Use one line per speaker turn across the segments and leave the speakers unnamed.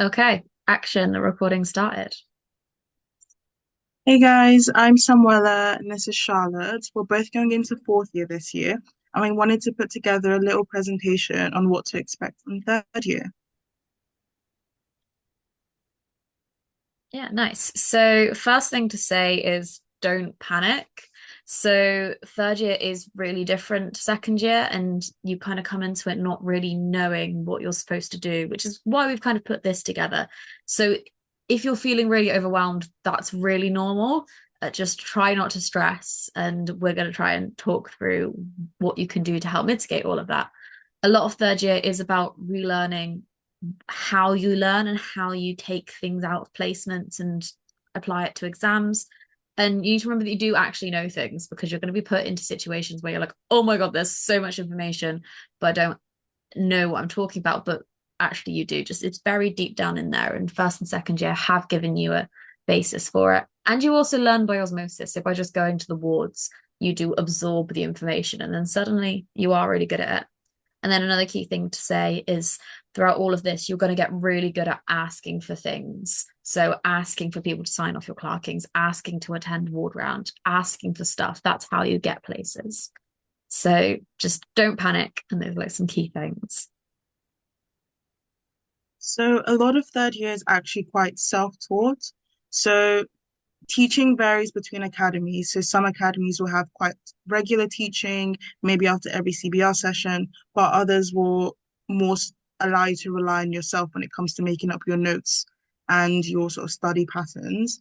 Okay, action, the recording started.
Hey guys, I'm Samuela and this is Charlotte. We're both going into fourth year this year, and we wanted to put together a little presentation on what to expect from third year.
Yeah, nice. So, first thing to say is don't panic. So, third year is really different to second year, and you kind of come into it not really knowing what you're supposed to do, which is why we've kind of put this together. So, if you're feeling really overwhelmed, that's really normal. Just try not to stress, and we're going to try and talk through what you can do to help mitigate all of that. A lot of third year is about relearning how you learn and how you take things out of placements and apply it to exams. And you need to remember that you do actually know things because you're going to be put into situations where you're like, oh my God, there's so much information, but I don't know what I'm talking about. But actually, you do. Just it's buried deep down in there. And first and second year have given you a basis for it. And you also learn by osmosis. So by just going to the wards, you do absorb the information and then suddenly you are really good at it. And then another key thing to say is throughout all of this, you're going to get really good at asking for things. So asking for people to sign off your clerkings, asking to attend ward round, asking for stuff. That's how you get places. So just don't panic. And there's like some key things.
So a lot of third year is actually quite self-taught. So teaching varies between academies. So some academies will have quite regular teaching, maybe after every CBR session, but others will more allow you to rely on yourself when it comes to making up your notes and your sort of study patterns.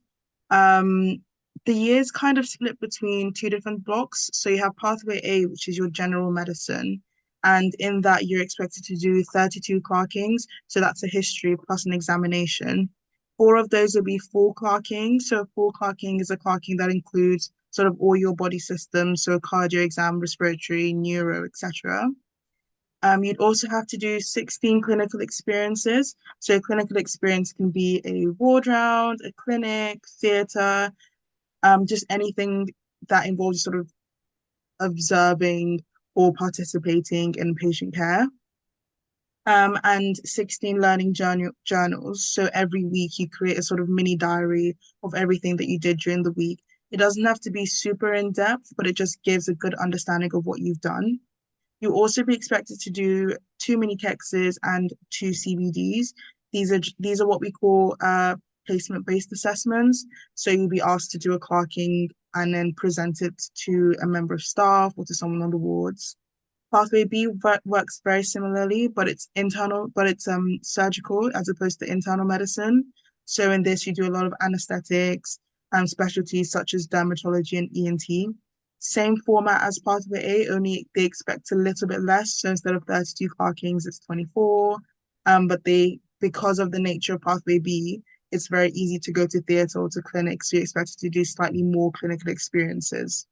Um, the years kind of split between two different blocks. So you have Pathway A, which is your general medicine. And in that, you're expected to do 32 clerkings. So that's a history plus an examination. Four of those will be full clocking. So full clocking is a clocking that includes sort of all your body systems, so cardio exam, respiratory, neuro, etc. You'd also have to do 16 clinical experiences. So a clinical experience can be a ward round, a clinic, theatre, just anything that involves sort of observing or participating in patient care. And 16 learning journals. So every week you create a sort of mini diary of everything that you did during the week. It doesn't have to be super in depth, but it just gives a good understanding of what you've done. You'll also be expected to do two mini kexes and two CBDs. These are what we call placement-based assessments. So you'll be asked to do a clerking and then present it to a member of staff or to someone on the wards. Pathway B works very similarly, but it's internal, but it's surgical as opposed to internal medicine. So in this, you do a lot of anesthetics and specialties such as dermatology and ENT. Same format as Pathway A, only they expect a little bit less. So instead of 32 clerkings, it's 24. But because of the nature of Pathway B, it's very easy to go to theatre or to clinics. So you're expected to do slightly more clinical experiences.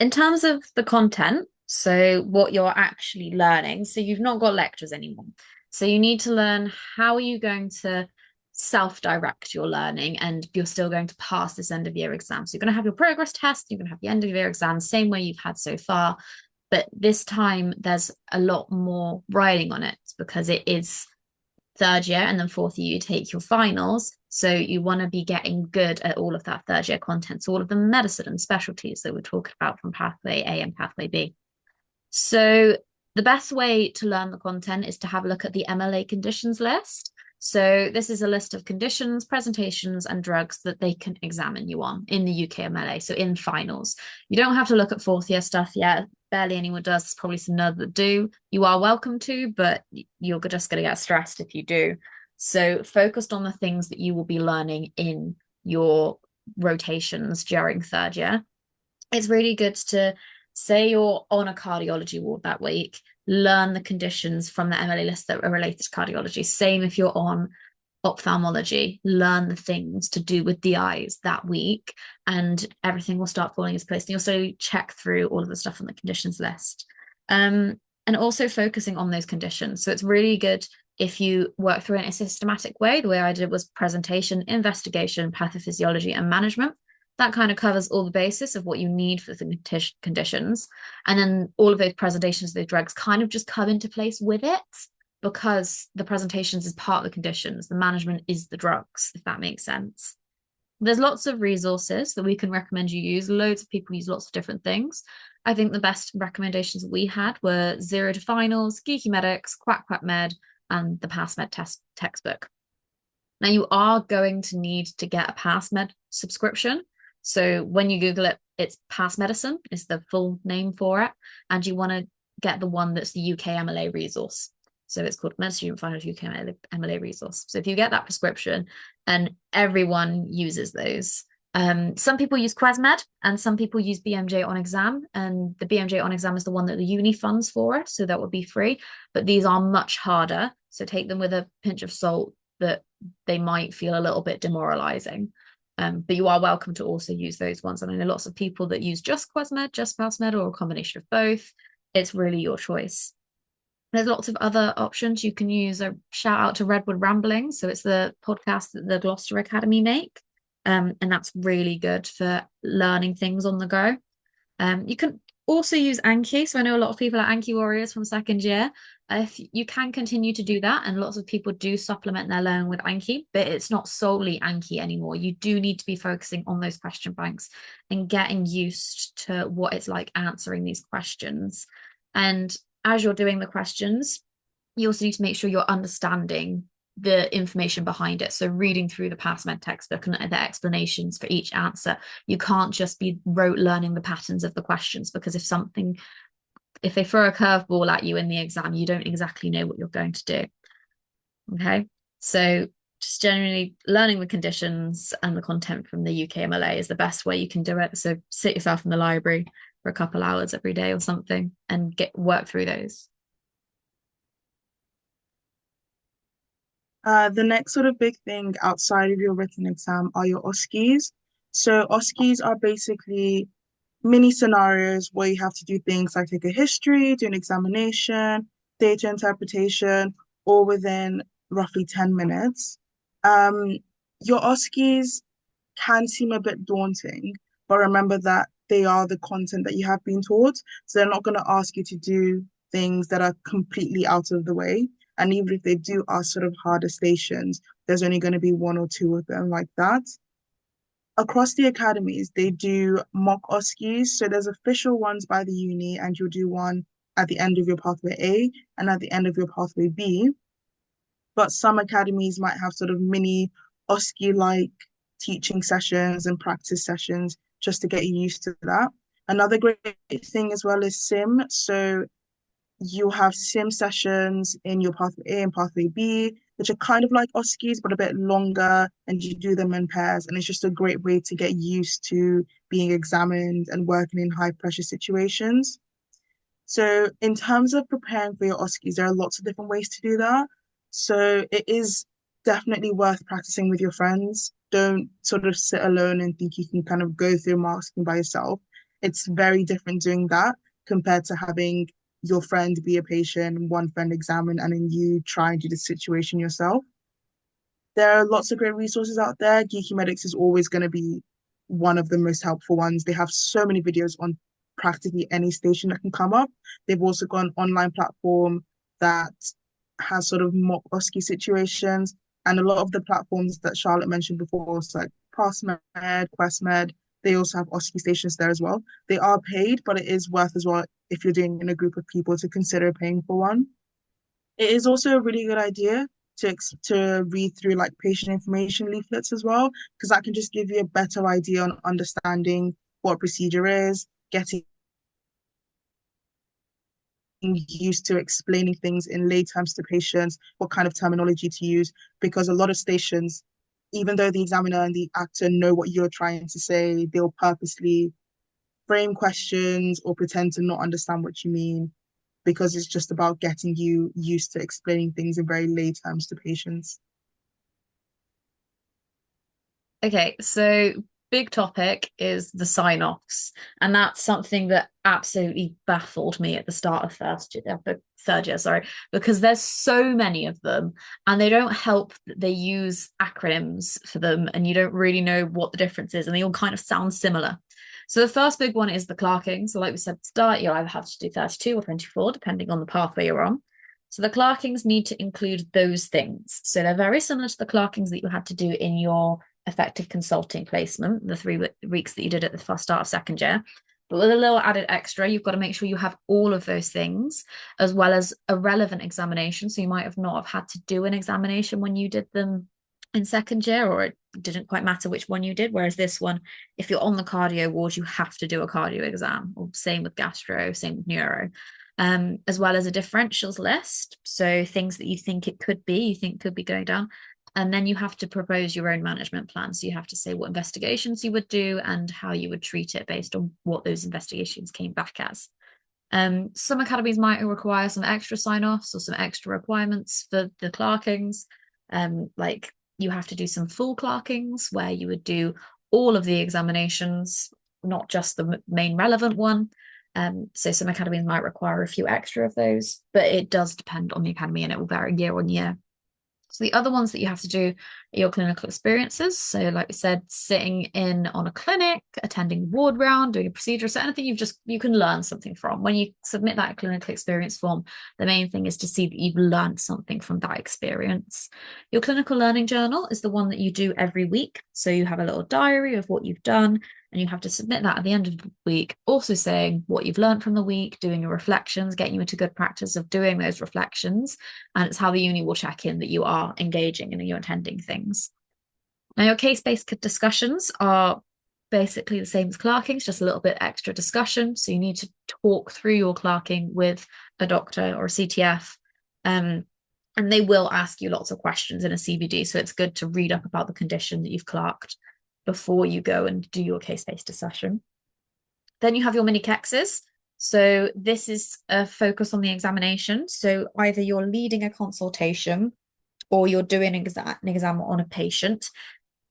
In terms of the content, so what you're actually learning, so you've not got lectures anymore. So you need to learn how are you going to self-direct your learning and you're still going to pass this end of year exam. So you're going to have your progress test, you're going to have the end of year exam, same way you've had so far. But this time there's a lot more riding on it because it is third year and then fourth year you take your finals. So you want to be getting good at all of that third year content. So all of the medicine and specialties that we're talking about from pathway A and pathway B. So the best way to learn the content is to have a look at the MLA conditions list. So this is a list of conditions, presentations, and drugs that they can examine you on in the UK MLA. So in finals, you don't have to look at fourth year stuff yet. Barely anyone does. There's probably some nerds that do. You are welcome to, but you're just going to get stressed if you do. So focused on the things that you will be learning in your rotations during third year. It's really good to say you're on a cardiology ward that week, learn the conditions from the MLA list that are related to cardiology. Same if you're on ophthalmology, learn the things to do with the eyes that week, and everything will start falling into place. And you also check through all of the stuff on the conditions list. And also focusing on those conditions. So it's really good if you work through it in a systematic way. The way I did was presentation, investigation, pathophysiology, and management. That kind of covers all the basis of what you need for the conditions. And then all of those presentations of those drugs kind of just come into place with it. because the presentations is part of the conditions, the management is the drugs, if that makes sense. There's lots of resources that we can recommend you use. Loads of people use lots of different things. I think the best recommendations we had were Zero to Finals, Geeky Medics, Quack Quack Med, and the PassMed test textbook. Now you are going to need to get a PassMed subscription. So when you Google it, it's Pass Medicine is the full name for it, and you want to get the one that's the UK MLA resource. So it's called Med Student Finals UK MLA resource. So if you get that prescription, and everyone uses those. Some people use QuesMed and some people use BMJ on exam, and the BMJ on exam is the one that the uni funds for us, so that would be free. But these are much harder, so take them with a pinch of salt that they might feel a little bit demoralizing. But you are welcome to also use those ones. And I know lots of people that use just QuesMed, just PassMed, or a combination of both. It's really your choice. There's lots of other options. You can use a shout out to Redwood Ramblings. So it's the podcast that the Gloucester Academy make. And that's really good for learning things on the go. You can also use Anki. So I know a lot of people are Anki warriors from second year. If you can continue to do that, and lots of people do supplement their learning with Anki, but it's not solely Anki anymore. You do need to be focusing on those question banks and getting used to what it's like answering these questions. And as you're doing the questions, you also need to make sure you're understanding the information behind it. So reading through the PassMed textbook and the explanations for each answer. You can't just be rote learning the patterns of the questions, because if they throw a curveball at you in the exam, you don't exactly know what you're going to do. Okay. So just generally learning the conditions and the content from the UKMLA is the best way you can do it. So sit yourself in the library for a couple hours every day or something and work through those.
The next sort of big thing outside of your written exam are your OSCEs. So OSCEs are basically mini scenarios where you have to do things like take a history, do an examination, data interpretation, all within roughly 10 minutes. Um, your OSCEs can seem a bit daunting, but remember that they are the content that you have been taught. So they're not going to ask you to do things that are completely out of the way. And even if they do ask sort of harder stations, there's only going to be one or two of them like that. Across the academies, they do mock OSCEs. So there's official ones by the uni, and you'll do one at the end of your pathway A and at the end of your pathway B. But some academies might have sort of mini OSCE-like teaching sessions and practice sessions just to get you used to that. Another great thing as well is sim. So you have sim sessions in your pathway A and pathway B, which are kind of like OSCEs, but a bit longer, and you do them in pairs. And it's just a great way to get used to being examined and working in high pressure situations. So in terms of preparing for your OSCEs, there are lots of different ways to do that. So it is definitely worth practicing with your friends. Don't sort of sit alone and think you can kind of go through masking by yourself. It's very different doing that compared to having your friend be a patient, one friend examine, and then you try and do the situation yourself. There are lots of great resources out there. Geeky Medics is always going to be one of the most helpful ones. They have so many videos on practically any station that can come up. They've also got an online platform that has sort of mock OSCE situations. And a lot of the platforms that Charlotte mentioned before, so like PassMed, QuestMed, they also have OSCE stations there as well. They are paid, but it is worth as well if you're doing in a group of people to consider paying for one. It is also a really good idea to read through like patient information leaflets as well, because that can just give you a better idea on understanding what a procedure is, getting used to explaining things in lay terms to patients, what kind of terminology to use, because a lot of stations, even though the examiner and the actor know what you're trying to say, they'll purposely frame questions or pretend to not understand what you mean, because it's just about getting you used to explaining things in very lay terms to patients.
Okay, so big topic is the sign-offs, and that's something that absolutely baffled me at the start of third year, sorry, because there's so many of them, and they don't help that they use acronyms for them, and you don't really know what the difference is, and they all kind of sound similar. So the first big one is the clerking. So like we said at the start, you'll either have to do 32 or 24, depending on the pathway you're on. So the clerkings need to include those things. So they're very similar to the clerkings that you had to do in your effective consulting placement, the 3 weeks that you did at the first start of second year. But with a little added extra, you've got to make sure you have all of those things, as well as a relevant examination. So you might have not have had to do an examination when you did them in second year, or it didn't quite matter which one you did. Whereas this one, if you're on the cardio ward, you have to do a cardio exam, or same with gastro, same with neuro. As well as a differentials list. So things that you think it could be, you think could be going down. And then you have to propose your own management plan. So you have to say what investigations you would do and how you would treat it based on what those investigations came back as. Some academies might require some extra sign-offs or some extra requirements for the clerkings. Like you have to do some full clerkings where you would do all of the examinations, not just the main relevant one. So some academies might require a few extra of those, but it does depend on the academy and it will vary year on year. So the other ones that you have to do are your clinical experiences. So like we said, sitting in on a clinic, attending ward round, doing a procedure, so anything you can learn something from. When you submit that clinical experience form, the main thing is to see that you've learned something from that experience. Your clinical learning journal is the one that you do every week. So you have a little diary of what you've done, and you have to submit that at the end of the week, also saying what you've learned from the week, doing your reflections, getting you into good practice of doing those reflections. And it's how the uni will check in that you are engaging and you're attending things. Now, your case-based discussions are basically the same as clerking, just a little bit extra discussion. So you need to talk through your clerking with a doctor or a CTF. And they will ask you lots of questions in a CBD. So it's good to read up about the condition that you've clerked before you go and do your case-based discussion. Then you have your mini kexes. So this is a focus on the examination. So either you're leading a consultation or you're doing an exam on a patient,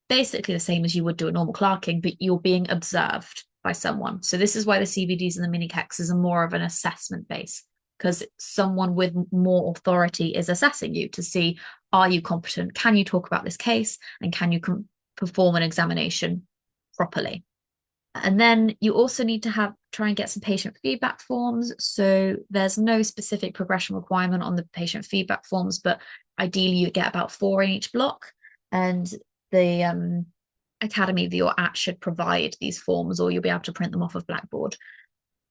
basically the same as you would do a normal clerking, but you're being observed by someone. So this is why the CBDs and the mini kexes are more of an assessment base, because someone with more authority is assessing you to see, are you competent? Can you talk about this case? And can you perform an examination properly? And then you also need to try and get some patient feedback forms. So there's no specific progression requirement on the patient feedback forms, but ideally you get about 4 in each block. And the academy that you're at should provide these forms, or you'll be able to print them off of Blackboard.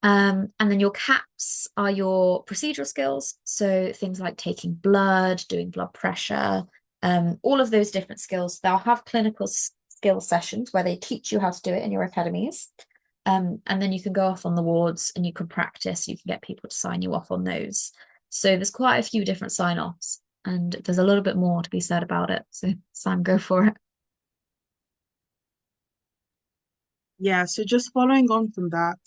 And then your CAPS are your procedural skills. So things like taking blood, doing blood pressure, all of those different skills. They'll have clinical skill sessions where they teach you how to do it in your academies. And then you can go off on the wards and you can practice. You can get people to sign you off on those. So there's quite a few different sign-offs, and there's a little bit more to be said about it. So Sam, go for it.
Yeah, so just following on from that,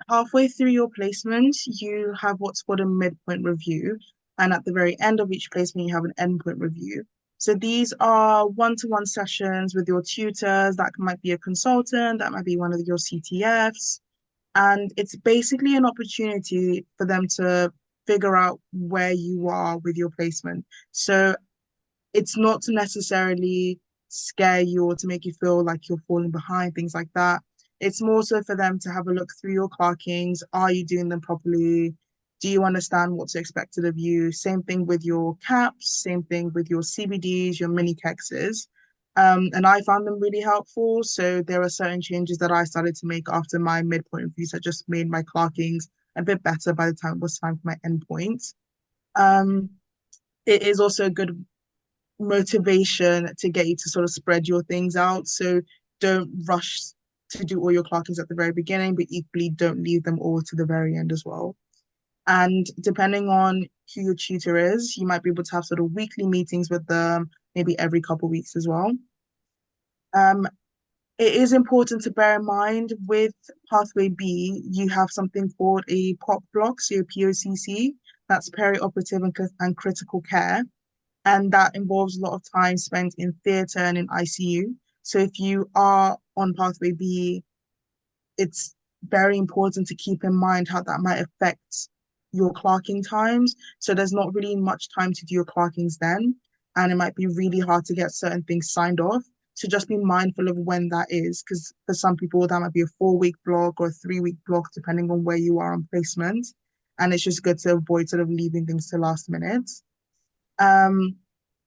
halfway through your placement, you have what's called a midpoint review. And at the very end of each placement, you have an endpoint review. So these are one-to-one sessions with your tutors. That might be a consultant, that might be one of your CTFs. And it's basically an opportunity for them to figure out where you are with your placement. So it's not to necessarily scare you or to make you feel like you're falling behind, things like that. It's more so for them to have a look through your clerkings. Are you doing them properly? Do you understand what's expected of you? Same thing with your caps, same thing with your CBDs, your mini kexes. And I found them really helpful. So there are certain changes that I started to make after my midpoint reviews that just made my clerkings a bit better by the time it was time for my endpoint. Um, it is also a good motivation to get you to sort of spread your things out. So don't rush to do all your clockings at the very beginning, but equally don't leave them all to the very end as well. And depending on who your tutor is, you might be able to have sort of weekly meetings with them, maybe every couple of weeks as well. Um, it is important to bear in mind with Pathway B, you have something called a POC block, so your POCC, that's perioperative and critical care. And that involves a lot of time spent in theatre and in ICU. So if you are on Pathway B, it's very important to keep in mind how that might affect your clerking times. So there's not really much time to do your clerkings then, and it might be really hard to get certain things signed off. So just be mindful of when that is, because for some people that might be a 4-week block or a 3-week block, depending on where you are on placement. and it's just good to avoid sort of leaving things to last minute. Um,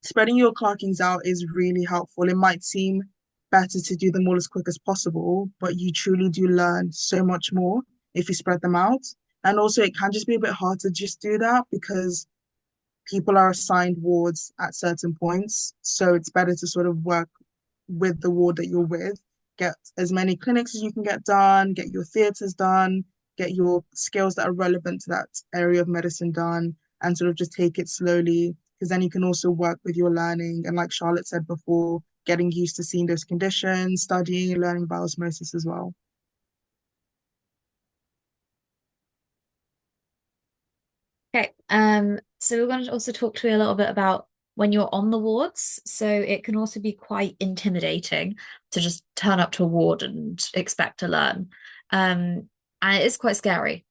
Spreading your clockings out is really helpful. It might seem better to do them all as quick as possible, but you truly do learn so much more if you spread them out. And also, it can just be a bit hard to just do that because people are assigned wards at certain points. So it's better to sort of work with the ward that you're with, get as many clinics as you can get done, get your theatres done, get your skills that are relevant to that area of medicine done, and sort of just take it slowly. Because then you can also work with your learning. And like Charlotte said before, getting used to seeing those conditions, studying, learning about osmosis as well.
Okay. So we're going to also talk to you a little bit about when you're on the wards. So it can also be quite intimidating to just turn up to a ward and expect to learn. And it is quite scary.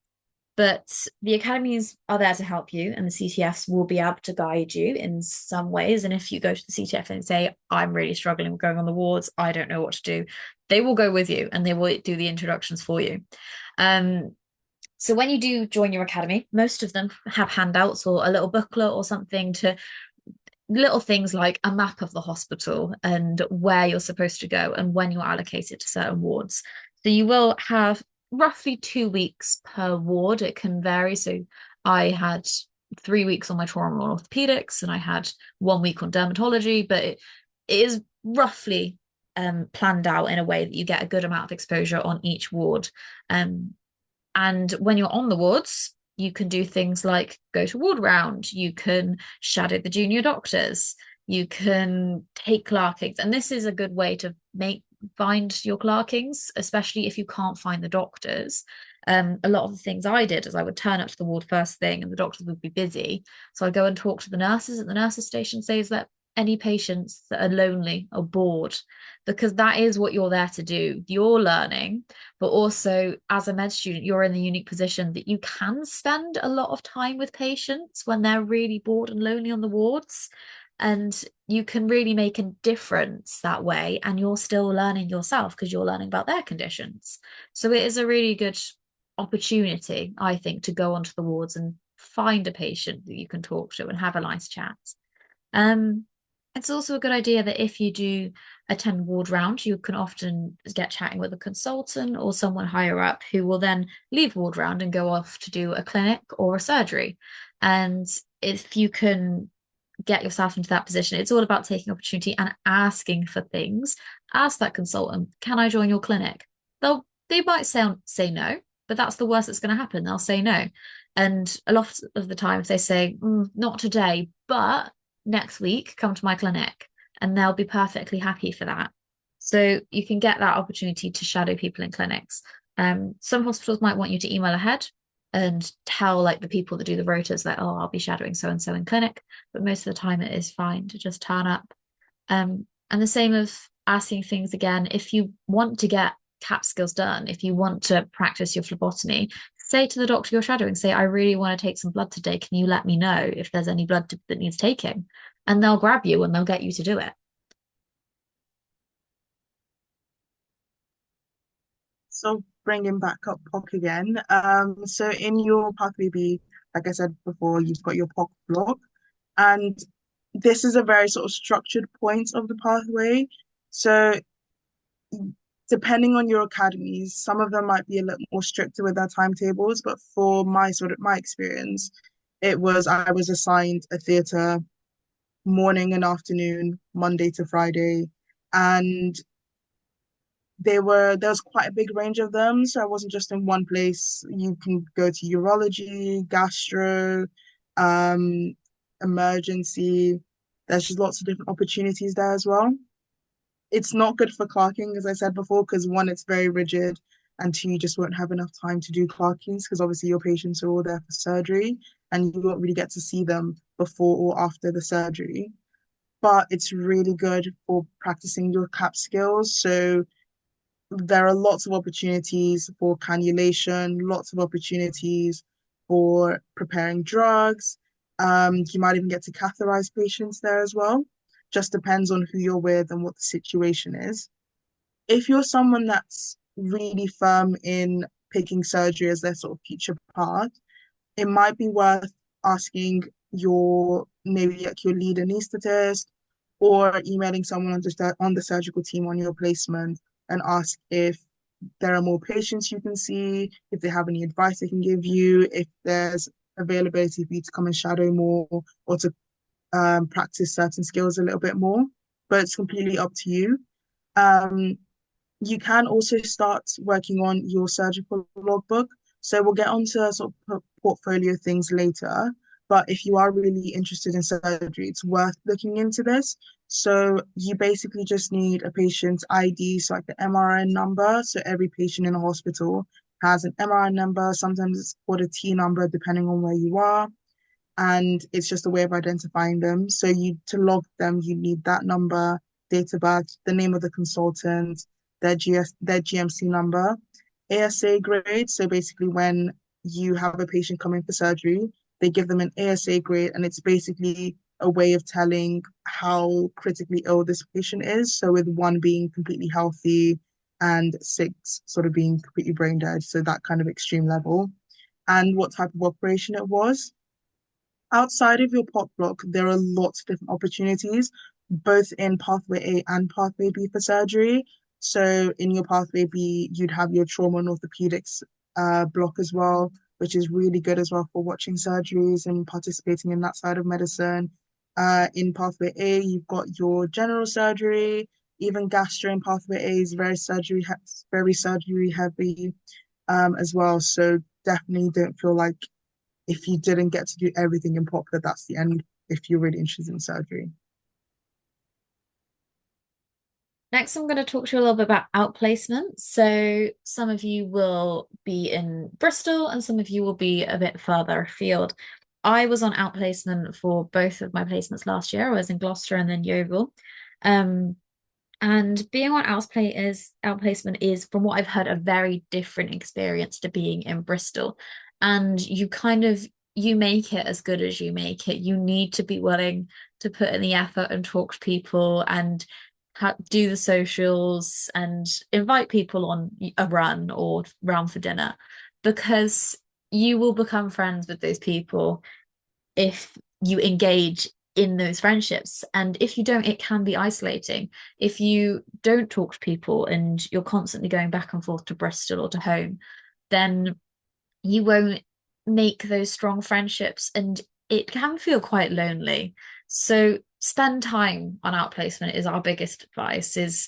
But the academies are there to help you, and the CTFs will be able to guide you in some ways. And if you go to the CTF and say, I'm really struggling with going on the wards, I don't know what to do, they will go with you and they will do the introductions for you. Um, so when you do join your academy, most of them have handouts or a little booklet or something to little things like a map of the hospital and where you're supposed to go and when you're allocated to certain wards. So you will have roughly 2 weeks per ward. It can vary. So I had 3 weeks on my trauma and orthopedics, and I had 1 week on dermatology, but it is roughly planned out in a way that you get a good amount of exposure on each ward. Um, and when you're on the wards, you can do things like go to ward round, you can shadow the junior doctors, you can take clerkings. And this is a good way to find your clerkings, especially if you can't find the doctors. A lot of the things I did is I would turn up to the ward first thing and the doctors would be busy. So I'd go and talk to the nurses at the nurses station, say, is there any patients that are lonely or bored? Because that is what you're there to do. You're learning, but also as a med student, you're in the unique position that you can spend a lot of time with patients when they're really bored and lonely on the wards. And you can really make a difference that way. And you're still learning yourself because you're learning about their conditions. So it is a really good opportunity, I think, to go onto the wards and find a patient that you can talk to and have a nice chat. Um, it's also a good idea that if you do attend ward round, you can often get chatting with a consultant or someone higher up who will then leave ward round and go off to do a clinic or a surgery. And if you can get yourself into that position, it's all about taking opportunity and asking for things. Ask that consultant, can I join your clinic? They might say no, but that's the worst that's going to happen. They'll say no. And a lot of the time, if they say, not today, but next week, come to my clinic, and they'll be perfectly happy for that. So you can get that opportunity to shadow people in clinics. Some hospitals might want you to email ahead and tell like the people that do the rotas that, oh, I'll be shadowing so and so in clinic, but most of the time it is fine to just turn up. And the same of asking things again. If you want to get CAP skills done, if you want to practice your phlebotomy, say to the doctor you're shadowing, say, I really want to take some blood today. Can you let me know if there's any blood that needs taking? And they'll grab you and they'll get you to do it.
So bringing back up POC again. So in your pathway B, like I said before, you've got your POC block, and this is a very sort of structured point of the pathway. So depending on your academies, some of them might be a little more stricter with their timetables, but for my experience, I was assigned a theatre morning and afternoon, Monday to Friday, and there was quite a big range of them. So I wasn't just in one place. You can go to urology, gastro, um, emergency. There's just lots of different opportunities there as well. It's not good for clerking, as I said before, because one, it's very rigid, and two, you just won't have enough time to do clerkings because obviously your patients are all there for surgery and you won't really get to see them before or after the surgery. But it's really good for practicing your CAP skills. So there are lots of opportunities for cannulation, lots of opportunities for preparing drugs. You might even get to catheterize patients there as well. Just depends on who you're with and what the situation is. If you're someone that's really firm in picking surgery as their sort of future path, it might be worth asking your maybe like your lead anesthetist or emailing someone on the surgical team on your placement and ask if there are more patients you can see, if they have any advice they can give you, if there's availability for you to come and shadow more or to practice certain skills a little bit more. But it's completely up to you. Um, you can also start working on your surgical logbook. So we'll get onto sort of portfolio things later. But if you are really interested in surgery, it's worth looking into this. So you basically just need a patient's ID, so like the MRN number. So every patient in a hospital has an MRN number. Sometimes it's called a T number, depending on where you are, and it's just a way of identifying them. So you to log them, you need that number, date of birth, the name of the consultant, their GMC number, ASA grade. So basically, when you have a patient coming for surgery, they give them an ASA grade, and it's basically a way of telling how critically ill this patient is. So with one being completely healthy and six sort of being completely brain dead, so that kind of extreme level, and what type of operation it was. Outside of your pop block, there are lots of different opportunities, both in pathway A and pathway B for surgery. So in your pathway B, you'd have your trauma and orthopedics block as well, which is really good as well for watching surgeries and participating in that side of medicine. In pathway A, you've got your general surgery, even gastro in pathway A is very surgery heavy as well. So definitely don't feel like if you didn't get to do everything in pop, that's the end if you're really interested in surgery.
Next, I'm going to talk to you a little bit about outplacement. So, some of you will be in Bristol and some of you will be a bit further afield. I was on outplacement for both of my placements last year. I was in Gloucester and then Yeovil. Um, and being on outplacement is, from what I've heard, a very different experience to being in Bristol. And you make it as good as you make it. You need to be willing to put in the effort and talk to people and do the socials and invite people on a run or round for dinner, because you will become friends with those people if you engage in those friendships. And if you don't, it can be isolating. If you don't talk to people and you're constantly going back and forth to Bristol or to home, then you won't make those strong friendships and it can feel quite lonely. So spend time on outplacement is our biggest advice, is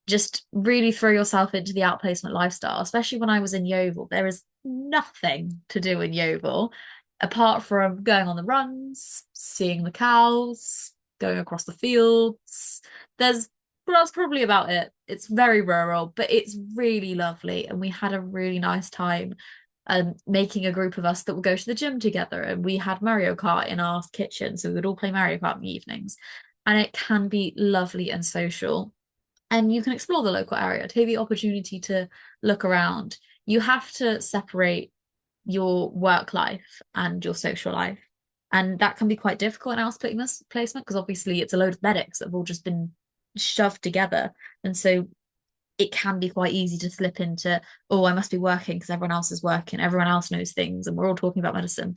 just really throw yourself into the outplacement lifestyle, especially when I was in Yeovil. There is nothing to do in Yeovil apart from going on the runs, seeing the cows, going across the fields. There's That's probably about it. It's very rural, but it's really lovely. And we had a really nice time making a group of us that would go to the gym together. And we had Mario Kart in our kitchen. So we would all play Mario Kart in the evenings. And it can be lovely and social. And you can explore the local area, take the opportunity to look around. You have to separate your work life and your social life. And that can be quite difficult in our placement because obviously it's a load of medics that have all just been shoved together. And so it can be quite easy to slip into, oh, I must be working because everyone else is working, everyone else knows things, and we're all talking about medicine.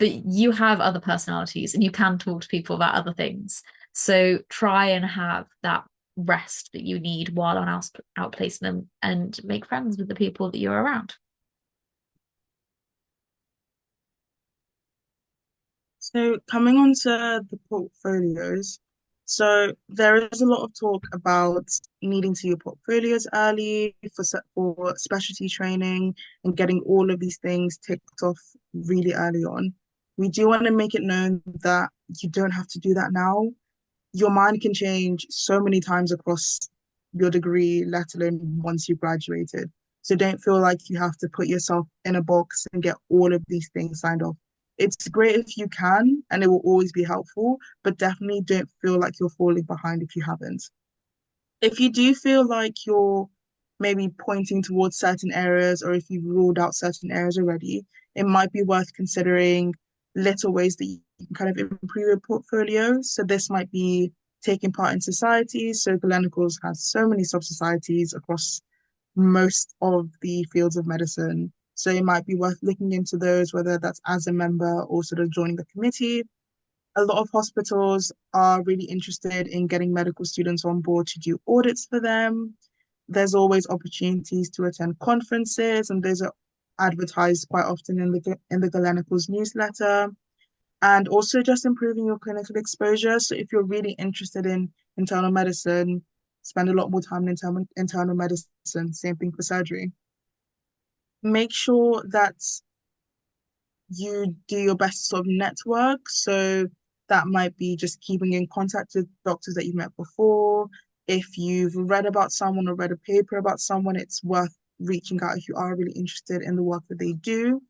But you have other personalities and you can talk to people about other things. So try and have that rest that you need while on outplacement and make friends with the people that you're around.
So coming on to the portfolios, so there is a lot of talk about needing to do your portfolios early for specialty training and getting all of these things ticked off really early on. We do want to make it known that you don't have to do that now. Your mind can change so many times across your degree, let alone once you've graduated. So don't feel like you have to put yourself in a box and get all of these things signed off. It's great if you can, and it will always be helpful, but definitely don't feel like you're falling behind if you haven't. If you do feel like you're maybe pointing towards certain areas, or if you've ruled out certain areas already, it might be worth considering little ways that you can kind of improve your portfolio. So this might be taking part in societies. So Glenicals has so many sub-societies across most of the fields of medicine. So it might be worth looking into those, whether that's as a member or sort of joining the committee. A lot of hospitals are really interested in getting medical students on board to do audits for them. There's always opportunities to attend conferences, and those are advertised quite often in the Galenicals newsletter. And also just improving your clinical exposure. So if you're really interested in internal medicine, spend a lot more time in internal medicine. Same thing for surgery. Make sure that you do your best to sort of network. So that might be just keeping in contact with doctors that you've met before. If you've read about someone or read a paper about someone, it's worth reaching out if you are really interested in the work that they do.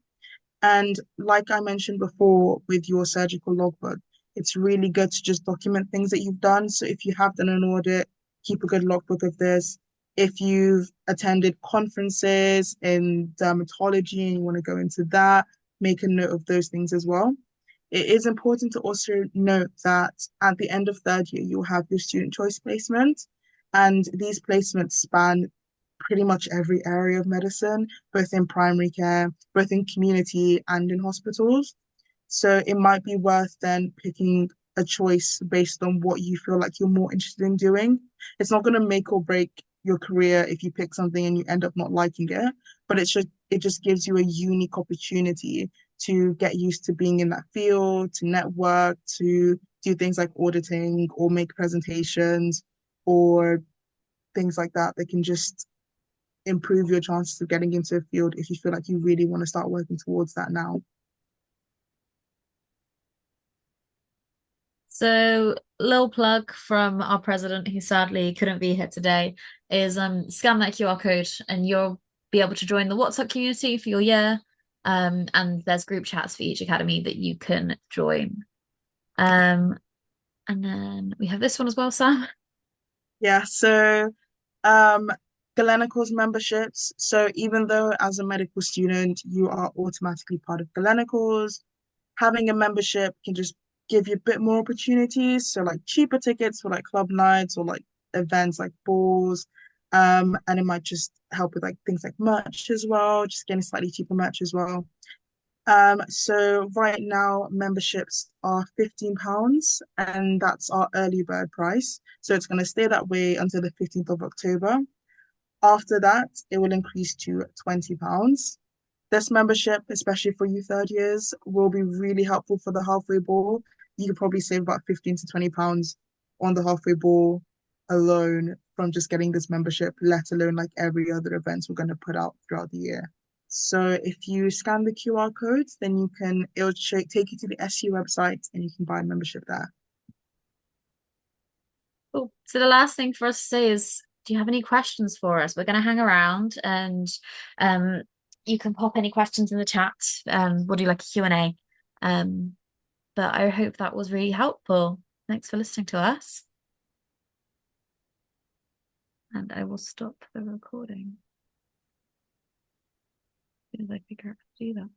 And like I mentioned before with your surgical logbook, it's really good to just document things that you've done. So if you have done an audit, keep a good logbook of this. If you've attended conferences in dermatology and you want to go into that, make a note of those things as well. It is important to also note that at the end of third year, you'll have your student choice placement, and these placements span pretty much every area of medicine, both in primary care, both in community and in hospitals. So it might be worth then picking a choice based on what you feel like you're more interested in doing. It's not going to make or break your career if you pick something and you end up not liking it, but it just gives you a unique opportunity to get used to being in that field, to network, to do things like auditing or make presentations or things like that that can just improve your chances of getting into a field if you feel like you really want to start working towards that now.
So, little plug from our president, who sadly couldn't be here today, is scan that QR code and you'll be able to join the WhatsApp community for your year. And there's group chats for each academy that you can join. Um, and then we have this one as well, Sam.
Yeah, so um, Galenicals memberships. So even though as a medical student you are automatically part of Galenicals, having a membership can just give you a bit more opportunities. So like cheaper tickets for like club nights or like events like balls. And it might just help with like things like merch as well, just getting slightly cheaper merch as well. So right now memberships are £15 and that's our early bird price. So it's going to stay that way until the 15th of October. After that, it will increase to £20. This membership, especially for you third years, will be really helpful for the halfway ball. You could probably save about 15 to £20 on the halfway ball alone from just getting this membership, let alone like every other events we're going to put out throughout the year. So if you scan the QR codes, then it'll take you to the SU website and you can buy a membership there.
Cool. So the last thing for us to say is, do you have any questions for us? We're going to hang around and um, you can pop any questions in the chat. We'll do like a Q&A. Um, but I hope that was really helpful. Thanks for listening to us. And I will stop the recording as soon as I figure out how to do that.